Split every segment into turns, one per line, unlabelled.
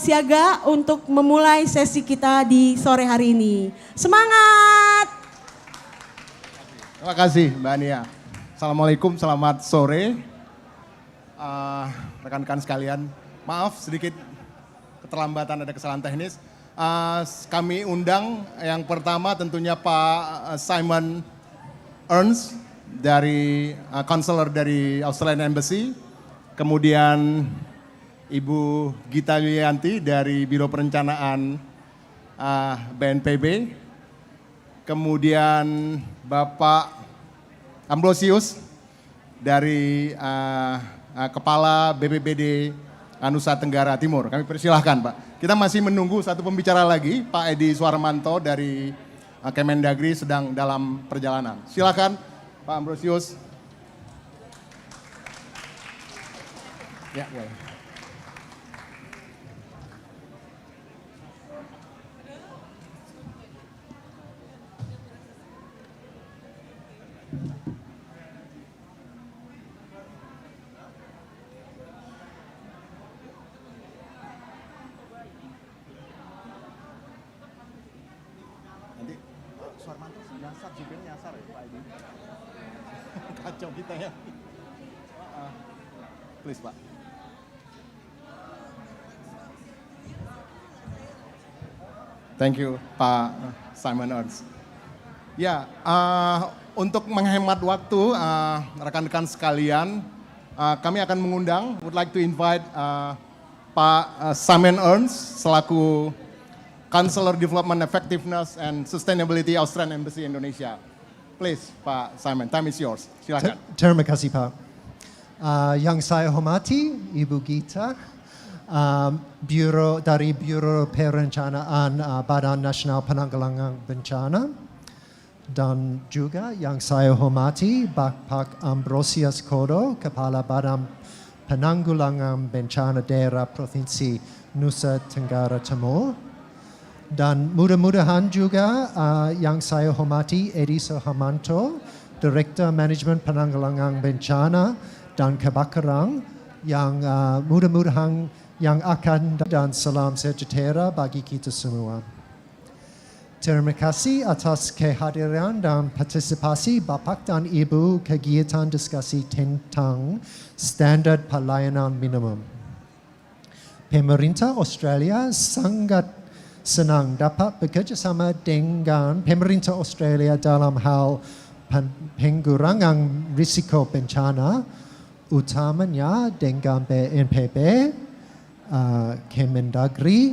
siaga untuk memulai sesi kita di sore hari ini. Semangat!
Terima kasih Mbak Nia. Assalamualaikum, selamat sore. Rekan-rekan sekalian, maaf sedikit keterlambatan, ada kesalahan teknis. Kami undang yang pertama tentunya Pak Simon Ernst, dari konselor dari Australian Embassy, kemudian Ibu Gita Yulianti dari Biro Perencanaan BNPB, kemudian Bapak Ambrosius dari Kepala BPBD Nusa Tenggara Timur. Kami persilahkan Pak. Kita masih menunggu satu pembicara lagi, Pak Edi Suarmanto dari Kemendagri sedang dalam perjalanan. Silakan Pak Ambrosius. Ya, boleh. Nanti Suarmanto nyasar, supirnya nyasar ya Pak Edi. Kacau kita ya. Please Pak. Thank you Pak Simon Ernst. Ya, untuk menghemat waktu rekan-rekan sekalian, kami akan mengundang, would like to invite Pak Simon Ernst selaku Counselor Development Effectiveness and Sustainability Australian Embassy Indonesia. Please Pak Simon, time is yours. Silakan.
Terima kasih Pak. Yang saya hormati Ibu Gita, dari Biro Perencanaan Badan Nasional Penanggulangan Bencana, dan juga yang saya hormati Bapak Ambrosius Kodo, Kepala Badan Penanggulangan Bencana Daerah Provinsi Nusa Tenggara Timur, dan mudah-mudahan juga yang saya hormati Edi Suharmanto, Direktur Manajemen Penanggulangan Bencana dan Kebakaran, yang mudah-mudahan yang akan, dan salam sejahtera bagi kita semua. Terima kasih atas kehadiran dan partisipasi Bapak dan Ibu kegiatan diskusi tentang standar pelayanan minimum. Pemerintah Australia sangat senang dapat bekerjasama dengan pemerintah Australia dalam hal pengurangan risiko bencana, utamanya dengan BNPB, Kemendagri,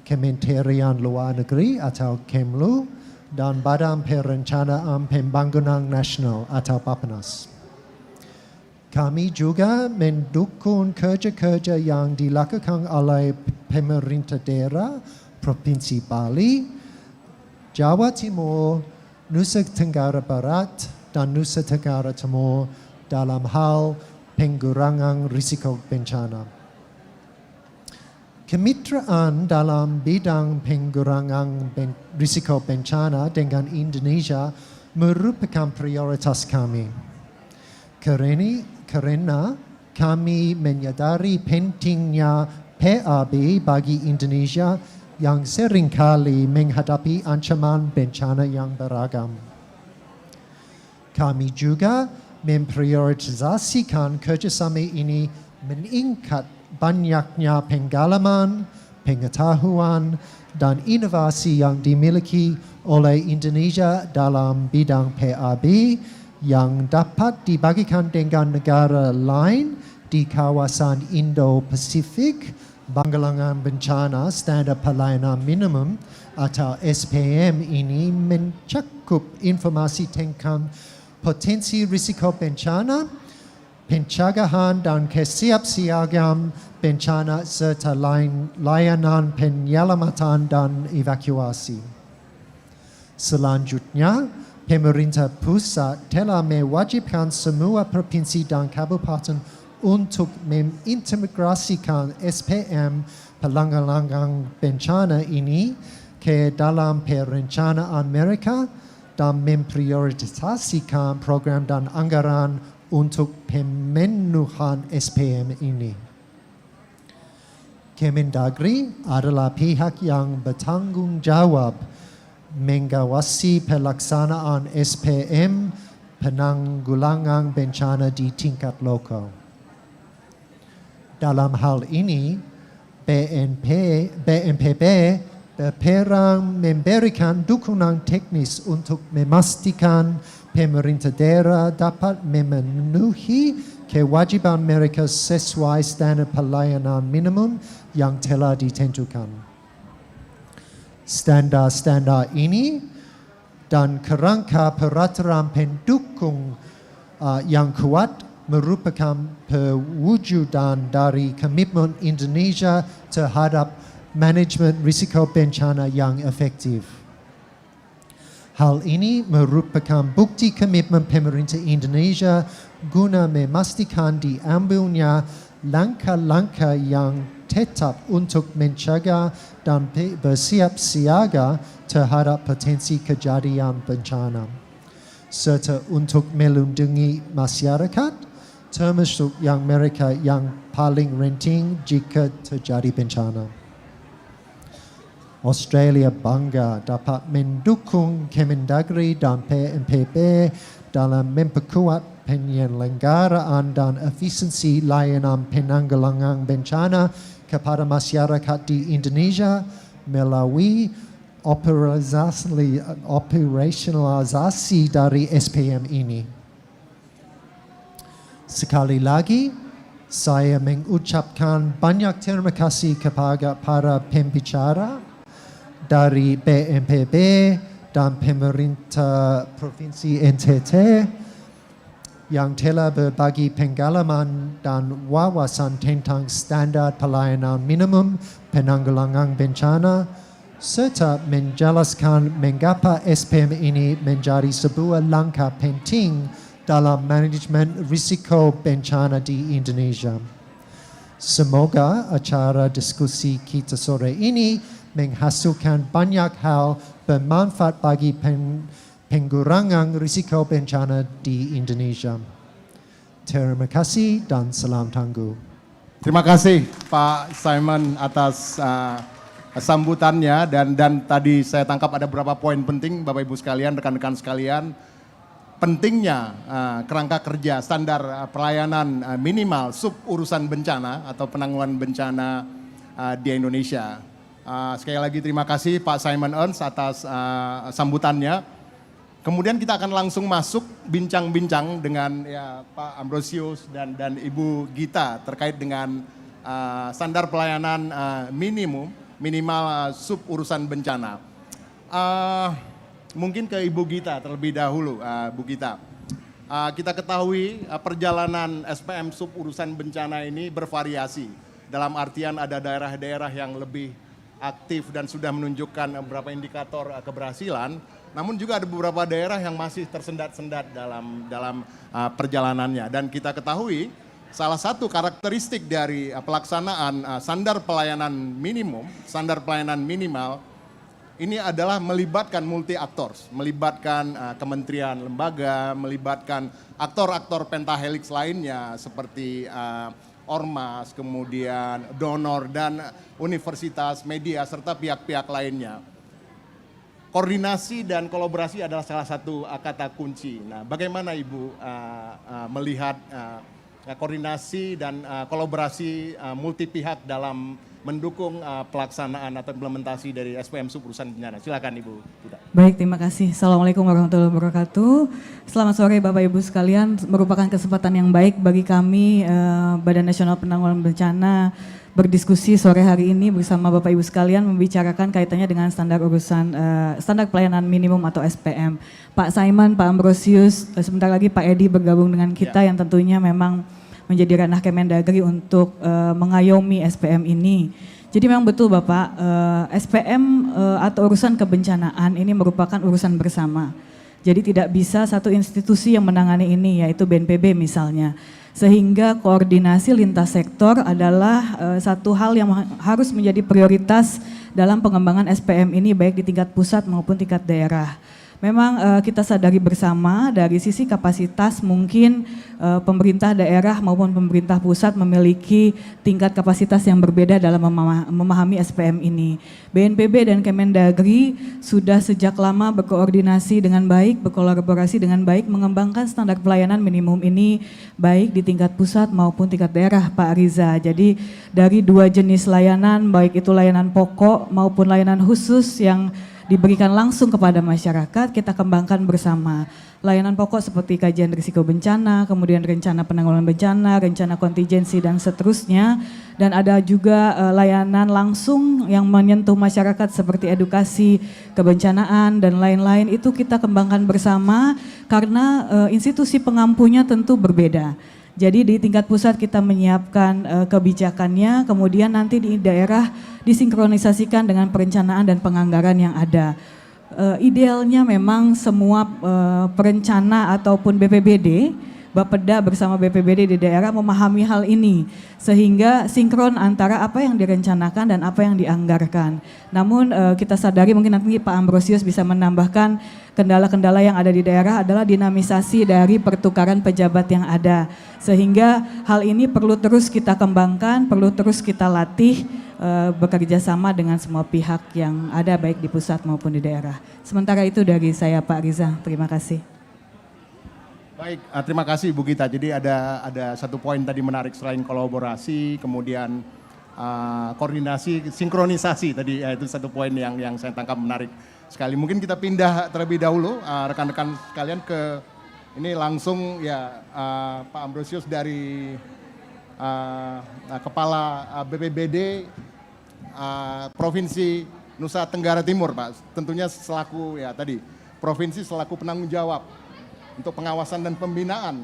Kementerian Luar Negeri atau Kemlu, dan Badan Perencanaan Pembangunan Nasional atau Bappenas. Kami juga mendukung kerja-kerja yang dilakukan oleh pemerintah daerah Provinsi Bali, Jawa Timur, Nusa Tenggara Barat, dan Nusa Tenggara Timur dalam hal pengurangan risiko bencana. Kemitraan dalam bidang pengurangan risiko bencana dengan Indonesia merupakan prioritas kami. Karena kami menyadari pentingnya PAB bagi Indonesia yang seringkali menghadapi ancaman bencana yang beragam. Kami juga memprioritasasikan kerjasama ini meningkat banyaknya pengalaman, pengetahuan, dan inovasi yang dimiliki oleh Indonesia dalam bidang PAB yang dapat dibagikan dengan negara lain di kawasan Indo-Pasifik. Penanggulangan bencana standar pelayanan minimum atau SPM ini mencakup informasi tentang potensi risiko bencana, pencegahan dan kesiapsiagaan bencana serta layanan penyelamatan dan evakuasi. Selanjutnya, pemerintah pusat telah mewajibkan semua provinsi dan kabupaten untuk mengintegrasikan SPM penanggulangan bencana ini ke dalam perencanaan mereka dan memprioritasasikan program dan anggaran untuk pemenuhan SPM ini. Kemendagri adalah pihak yang bertanggung jawab mengawasi pelaksanaan SPM penanggulangan bencana di tingkat lokal. Dalam hal ini, BNPB berperan memberikan dukungan teknis untuk memastikan pemerintah daerah dapat memenuhi kewajiban mereka sesuai standar pelayanan minimum yang telah ditentukan. Standar-standar ini dan kerangka peraturan pendukung yang kuat merupakan perwujudan dari komitmen Indonesia terhadap manajemen risiko bencana yang efektif. Hal ini merupakan bukti komitmen pemerintah Indonesia guna memastikan diambilnya langkah-langkah yang tetap untuk mencegah dan bersiap siaga terhadap potensi kejadian bencana, serta untuk melindungi masyarakat, termasuk yang mereka yang paling rentan jika terjadi bencana. Australia bangga dapat mendukung Kemendagri dan BNPB dalam memperkuat penyelenggaraan dan efisiensi layanan penanggulangan bencana kepada masyarakat di Indonesia melalui operasionalisasi dari SPM ini. Sekali lagi, saya mengucapkan banyak terima kasih kepada para pembicara dari BNPB dan pemerintah Provinsi NTT yang telah berbagi pengalaman dan wawasan tentang standar pelayanan minimum penanggulangan bencana serta menjelaskan mengapa SPM ini menjadi sebuah langkah penting dalam manajemen risiko bencana di Indonesia. Semoga acara diskusi kita sore ini menghasilkan banyak hal bermanfaat bagi pengurangan risiko bencana di Indonesia. Terima kasih dan salam tangguh.
Terima kasih Pak Simon atas sambutannya dan tadi saya tangkap ada beberapa poin penting Bapak Ibu sekalian, rekan-rekan sekalian. Pentingnya kerangka kerja standar pelayanan minimal sub urusan bencana atau penanggulangan bencana di Indonesia. Sekali lagi terima kasih Pak Simon Ernst atas sambutannya. Kemudian kita akan langsung masuk bincang-bincang dengan ya, Pak Ambrosius dan Ibu Gita terkait dengan standar pelayanan minimal sub urusan bencana. Mungkin ke Ibu Gita terlebih dahulu, Bu Gita. Kita ketahui perjalanan SPM sub urusan bencana ini bervariasi. Dalam artian ada daerah-daerah yang lebih aktif dan sudah menunjukkan beberapa indikator keberhasilan. Namun juga ada beberapa daerah yang masih tersendat-sendat dalam perjalanannya. Dan kita ketahui salah satu karakteristik dari pelaksanaan standar pelayanan minimum, standar pelayanan minimal, ini adalah melibatkan multi aktors, melibatkan kementerian, lembaga, melibatkan aktor-aktor pentahelix lainnya seperti ormas, kemudian donor dan universitas, media, serta pihak-pihak lainnya. Koordinasi dan kolaborasi adalah salah satu kata kunci. Nah, bagaimana Ibu melihat koordinasi dan kolaborasi multi pihak dalam mendukung pelaksanaan atau implementasi dari SPM sub urusan bencana. Silakan Ibu.
Baik, terima kasih. Assalamualaikum warahmatullahi wabarakatuh. Selamat sore Bapak Ibu sekalian. Merupakan kesempatan yang baik bagi kami Badan Nasional Penanggulangan Bencana berdiskusi sore hari ini bersama Bapak Ibu sekalian membicarakan kaitannya dengan standar standar pelayanan minimum atau SPM. Pak Simon, Pak Ambrosius, sebentar lagi Pak Edi bergabung dengan kita yang tentunya memang menjadi ranah Kemendagri untuk mengayomi SPM ini. Jadi memang betul Bapak, SPM atau urusan kebencanaan ini merupakan urusan bersama. Jadi tidak bisa satu institusi yang menangani ini, yaitu BNPB misalnya. Sehingga koordinasi lintas sektor adalah satu hal yang harus menjadi prioritas dalam pengembangan SPM ini baik di tingkat pusat maupun tingkat daerah. Memang kita sadari bersama dari sisi kapasitas mungkin pemerintah daerah maupun pemerintah pusat memiliki tingkat kapasitas yang berbeda dalam memahami SPM ini. BNPB dan Kemendagri sudah sejak lama berkoordinasi dengan baik, berkolaborasi dengan baik, mengembangkan standar pelayanan minimum ini baik di tingkat pusat maupun tingkat daerah, Pak Riza. Jadi dari dua jenis layanan, baik itu layanan pokok maupun layanan khusus yang diberikan langsung kepada masyarakat, kita kembangkan bersama. Layanan pokok seperti kajian risiko bencana, kemudian rencana penanggulangan bencana, rencana kontingensi dan seterusnya. Dan ada juga layanan langsung yang menyentuh masyarakat seperti edukasi kebencanaan dan lain-lain, itu kita kembangkan bersama karena institusi pengampunya tentu berbeda. Jadi di tingkat pusat kita menyiapkan kebijakannya, kemudian nanti di daerah disinkronisasikan dengan perencanaan dan penganggaran yang ada. Idealnya memang semua perencana ataupun BPBD, Bapeda bersama BPBD di daerah memahami hal ini sehingga sinkron antara apa yang direncanakan dan apa yang dianggarkan. Namun kita sadari mungkin nanti Pak Ambrosius bisa menambahkan kendala-kendala yang ada di daerah adalah dinamisasi dari pertukaran pejabat yang ada. Sehingga hal ini perlu terus kita kembangkan, perlu terus kita latih bekerja sama dengan semua pihak yang ada baik di pusat maupun di daerah. Sementara itu dari saya Pak Riza, terima kasih.
Baik, terima kasih Bu Gita. Jadi ada satu poin tadi menarik selain kolaborasi, kemudian koordinasi, sinkronisasi tadi itu satu poin yang saya tangkap menarik sekali. Mungkin kita pindah terlebih dahulu rekan-rekan sekalian ke ini langsung ya Pak Ambrosius dari Kepala BPBD Provinsi Nusa Tenggara Timur, Pak. Tentunya selaku ya tadi provinsi selaku penanggung jawab untuk pengawasan dan pembinaan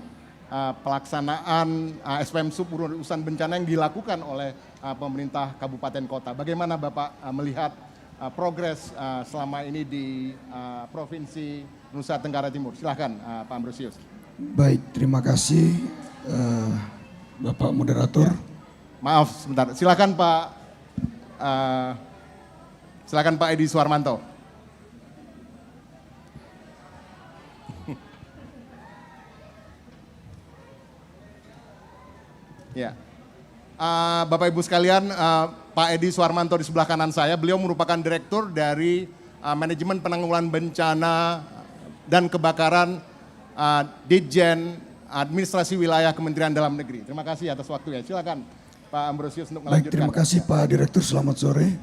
pelaksanaan SPM Sub urusan bencana yang dilakukan oleh pemerintah kabupaten kota. Bagaimana Bapak melihat progres selama ini di Provinsi Nusa Tenggara Timur? Silahkan Pak Ambrosius.
Baik, terima kasih Bapak Moderator.
Ya. Maaf sebentar, silakan Pak Edi Suwarmanto. Ya, Bapak Ibu sekalian, Pak Edi Suwarmanto di sebelah kanan saya, beliau merupakan Direktur dari Manajemen Penanggulangan Bencana dan Kebakaran Ditjen Administrasi Wilayah Kementerian Dalam Negeri. Terima kasih atas waktunya. Silakan Pak Ambrosius untuk melanjutkan.
Baik, terima kasih Pak Direktur, selamat sore.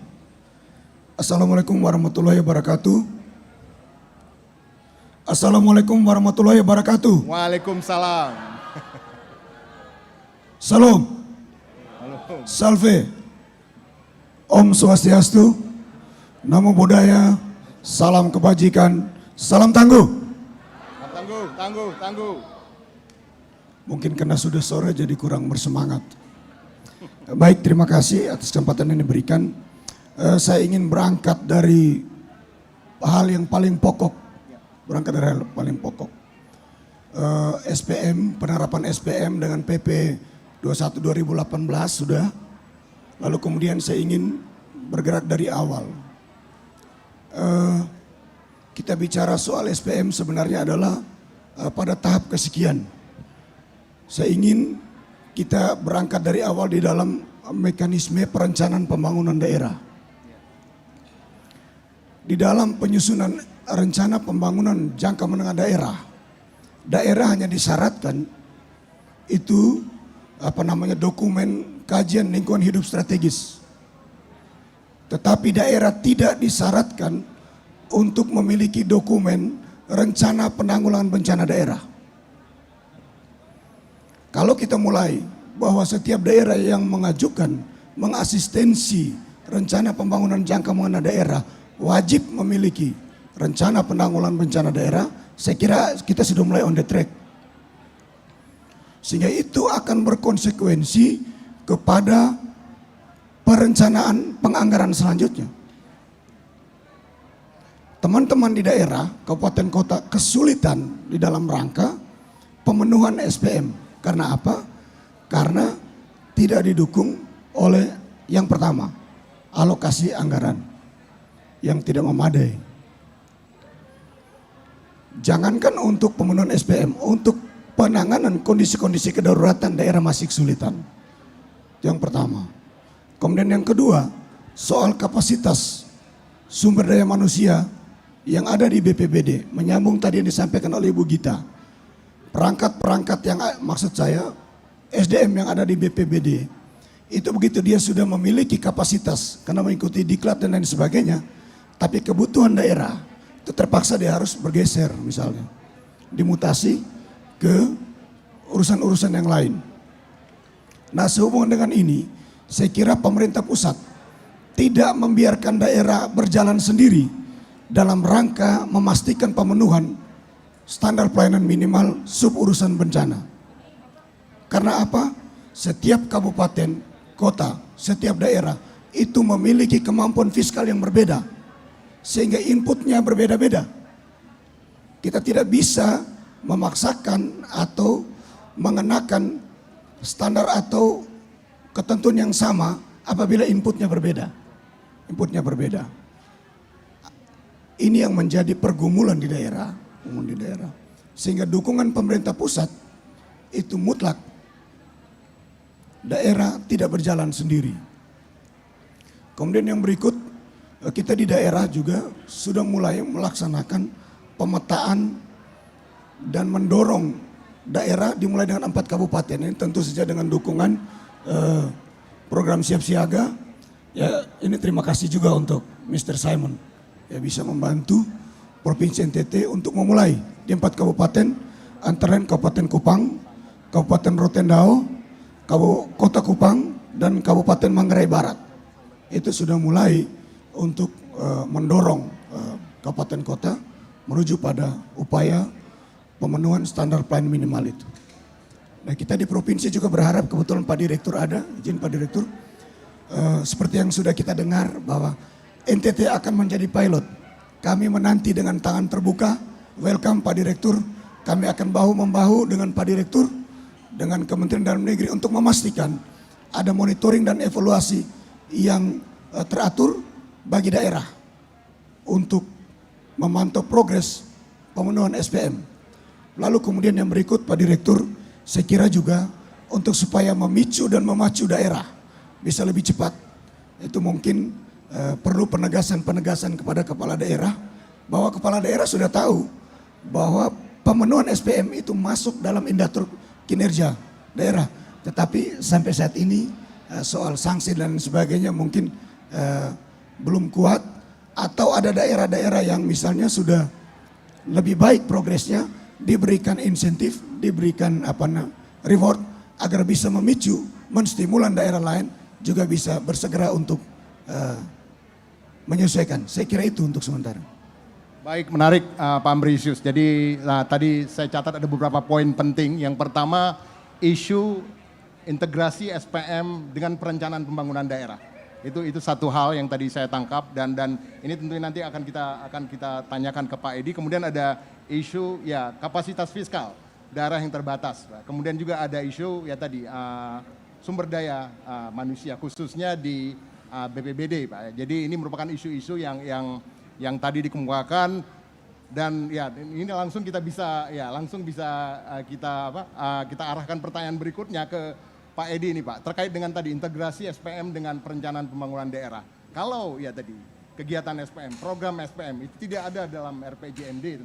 Assalamualaikum warahmatullahi wabarakatuh. Assalamualaikum warahmatullahi wabarakatuh.
Waalaikumsalam.
Salam. Salve. Om Swastiastu. Namo Buddhaya. Salam kebajikan. Salam tangguh.
Tangguh.
Mungkin karena sudah sore jadi kurang bersemangat. Baik, terima kasih atas kesempatan yang diberikan. Saya ingin berangkat dari hal yang paling pokok. SPM, penerapan SPM dengan PP 21 2018 sudah. Lalu kemudian saya ingin bergerak dari awal. Kita bicara soal SPM sebenarnya adalah pada tahap kesekian. Saya ingin kita berangkat dari awal di dalam mekanisme perencanaan pembangunan daerah. Di dalam penyusunan rencana pembangunan jangka menengah daerah hanya disyaratkan itu dokumen kajian lingkungan hidup strategis. Tetapi daerah tidak disyaratkan untuk memiliki dokumen rencana penanggulangan bencana daerah. Kalau kita mulai bahwa setiap daerah yang mengajukan mengasistensi rencana pembangunan jangka menengah daerah wajib memiliki rencana penanggulangan bencana daerah, saya kira kita sudah mulai on the track. Sehingga itu akan berkonsekuensi kepada perencanaan penganggaran selanjutnya. Teman-teman di daerah, kabupaten kota kesulitan di dalam rangka pemenuhan SPM. Karena apa? Karena tidak didukung oleh yang pertama, alokasi anggaran yang tidak memadai. Jangankan untuk pemenuhan SPM, untuk penanganan kondisi-kondisi kedaruratan daerah masih kesulitan. Yang pertama. Kemudian yang kedua, soal kapasitas sumber daya manusia yang ada di BPBD, menyambung tadi yang disampaikan oleh Ibu Gita. Perangkat-perangkat yang, maksud saya SDM yang ada di BPBD, itu begitu dia sudah memiliki kapasitas karena mengikuti diklat dan lain sebagainya, tapi kebutuhan daerah itu terpaksa dia harus bergeser, misalnya dimutasi ke urusan-urusan yang lain. Nah, sehubungan dengan ini, saya kira pemerintah pusat tidak membiarkan daerah berjalan sendiri dalam rangka memastikan pemenuhan standar pelayanan minimal sub urusan bencana. Karena apa? Setiap kabupaten, kota, setiap daerah itu memiliki kemampuan fiskal yang berbeda, sehingga inputnya berbeda-beda. Kita tidak bisa memaksakan atau mengenakan standar atau ketentuan yang sama apabila inputnya berbeda. Inputnya berbeda. Ini yang menjadi pergumulan di daerah, sehingga dukungan pemerintah pusat itu mutlak. Daerah tidak berjalan sendiri. Kemudian yang berikut, kita di daerah juga sudah mulai melaksanakan pemetaan dan mendorong daerah dimulai dengan 4 kabupaten. Ini tentu saja dengan dukungan program siap siaga. Ya, ini terima kasih juga untuk Mr. Simon ya bisa membantu Provinsi NTT untuk memulai di 4 kabupaten, antara lain Kabupaten Kupang, Kabupaten Rotendao, Kota Kupang, dan Kabupaten Manggarai Barat. Itu sudah mulai untuk mendorong kabupaten kota menuju pada upaya pemenuhan standar pelayanan minimal itu. Nah, kita di provinsi juga berharap, kebetulan Pak Direktur ada, izin Pak Direktur, seperti yang sudah kita dengar bahwa NTT akan menjadi pilot. Kami menanti dengan tangan terbuka, welcome Pak Direktur, kami akan bahu-membahu dengan Pak Direktur, dengan Kementerian Dalam Negeri untuk memastikan ada monitoring dan evaluasi yang teratur bagi daerah untuk memantau progres pemenuhan SPM. Lalu kemudian yang berikut Pak Direktur, saya kira juga untuk supaya memicu dan memacu daerah bisa lebih cepat, itu mungkin perlu penegasan kepada kepala daerah, bahwa kepala daerah sudah tahu bahwa pemenuhan SPM itu masuk dalam indikator kinerja daerah. Tetapi sampai saat ini soal sanksi dan sebagainya mungkin belum kuat, atau ada daerah-daerah yang misalnya sudah lebih baik progresnya, diberikan insentif, diberikan reward agar bisa memicu, menstimulan daerah lain juga bisa bersegera untuk menyesuaikan. Saya kira itu untuk sementara.
Baik, menarik Pak Ambrisius. Jadi tadi saya catat ada beberapa poin penting. Yang pertama, isu integrasi SPM dengan perencanaan pembangunan daerah. Itu satu hal yang tadi saya tangkap, dan ini tentunya nanti akan kita tanyakan ke Pak Edi. Kemudian ada isu ya kapasitas fiskal daerah yang terbatas. Kemudian juga ada isu ya tadi sumber daya manusia khususnya di BPBD, Pak. Jadi ini merupakan isu-isu yang tadi dikemukakan, dan ya ini langsung kita bisa kita arahkan pertanyaan berikutnya ke Pak Edi ini, Pak, terkait dengan tadi integrasi SPM dengan perencanaan pembangunan daerah. Kalau ya tadi kegiatan SPM, program SPM itu tidak ada dalam RPJMD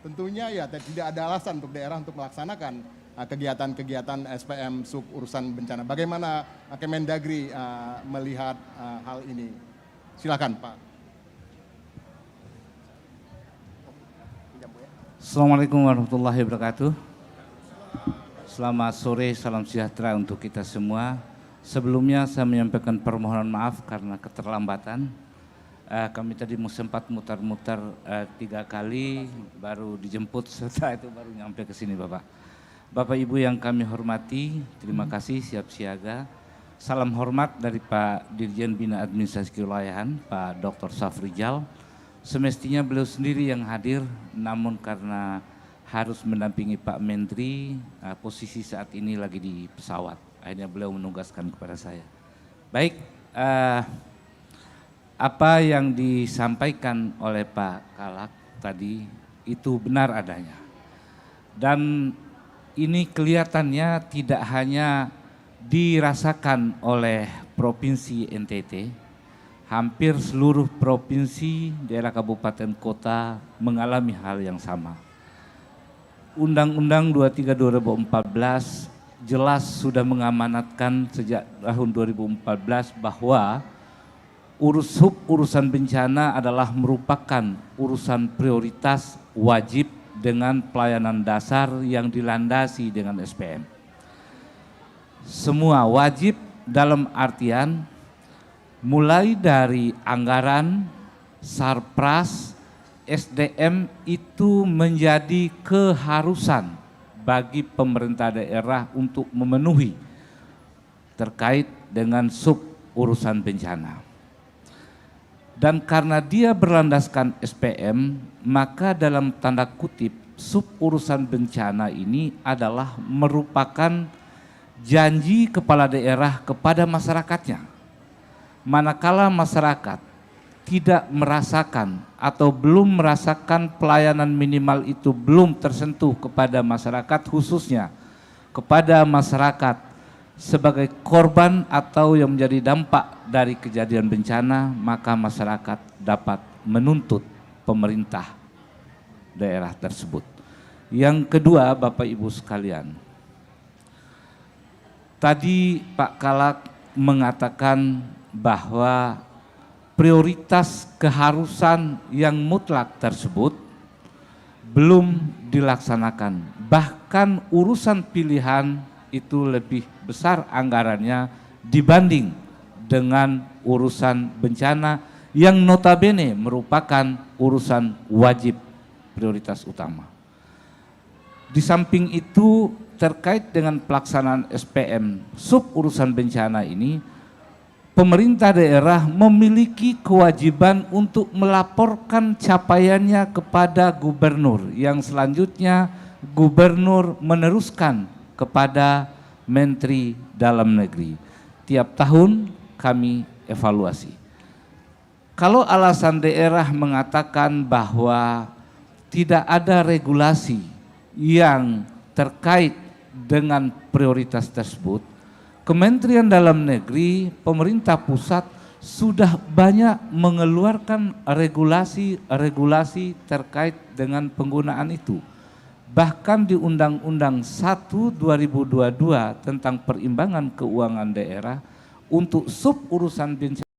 tentunya ya tidak ada alasan untuk daerah untuk melaksanakan kegiatan-kegiatan SPM sub urusan bencana. Bagaimana Kemendagri melihat hal ini? Silakan Pak.
Assalamualaikum warahmatullahi wabarakatuh. Selamat sore, salam sejahtera untuk kita semua. Sebelumnya saya menyampaikan permohonan maaf karena keterlambatan. Kami tadi sempat mutar-mutar 3 kali, baru dijemput, setelah itu baru nyampe ke sini Bapak. Bapak Ibu yang kami hormati, terima kasih siap siaga. Salam hormat dari Pak Dirjen Bina Administrasi Kewilayahan, Pak Dr. Safrijal. Semestinya beliau sendiri yang hadir, namun karena harus mendampingi Pak Menteri, posisi saat ini lagi di pesawat. Akhirnya beliau menugaskan kepada saya. Baik, apa yang disampaikan oleh Pak Kalak tadi itu benar adanya. Dan ini kelihatannya tidak hanya dirasakan oleh Provinsi NTT, hampir seluruh provinsi, daerah kabupaten kota mengalami hal yang sama. Undang-Undang 23 2014 jelas sudah mengamanatkan sejak tahun 2014 bahwa urusan bencana adalah merupakan urusan prioritas wajib dengan pelayanan dasar yang dilandasi dengan SPM. Semua wajib dalam artian mulai dari anggaran, sarpras, SDM itu menjadi keharusan bagi pemerintah daerah untuk memenuhi terkait dengan sub urusan bencana. Dan karena dia berlandaskan SPM, maka dalam tanda kutip sub urusan bencana ini adalah merupakan janji kepala daerah kepada masyarakatnya. Manakala masyarakat tidak merasakan atau belum merasakan pelayanan minimal itu belum tersentuh kepada masyarakat, khususnya kepada masyarakat sebagai korban atau yang menjadi dampak dari kejadian bencana, maka masyarakat dapat menuntut pemerintah daerah tersebut. Yang kedua, Bapak Ibu sekalian, tadi Pak Kalak mengatakan bahwa prioritas keharusan yang mutlak tersebut belum dilaksanakan. Bahkan urusan pilihan itu lebih besar anggarannya dibanding dengan urusan bencana yang notabene merupakan urusan wajib prioritas utama. Di samping itu, terkait dengan pelaksanaan SPM sub urusan bencana ini, pemerintah daerah memiliki kewajiban untuk melaporkan capaiannya kepada gubernur, yang selanjutnya gubernur meneruskan kepada Menteri Dalam Negeri. Tiap tahun kami evaluasi. Kalau alasan daerah mengatakan bahwa tidak ada regulasi yang terkait dengan prioritas tersebut, Kementerian Dalam Negeri, pemerintah pusat sudah banyak mengeluarkan regulasi-regulasi terkait dengan penggunaan itu. Bahkan di Undang-Undang 1 2022 tentang perimbangan keuangan daerah untuk sub urusan bencana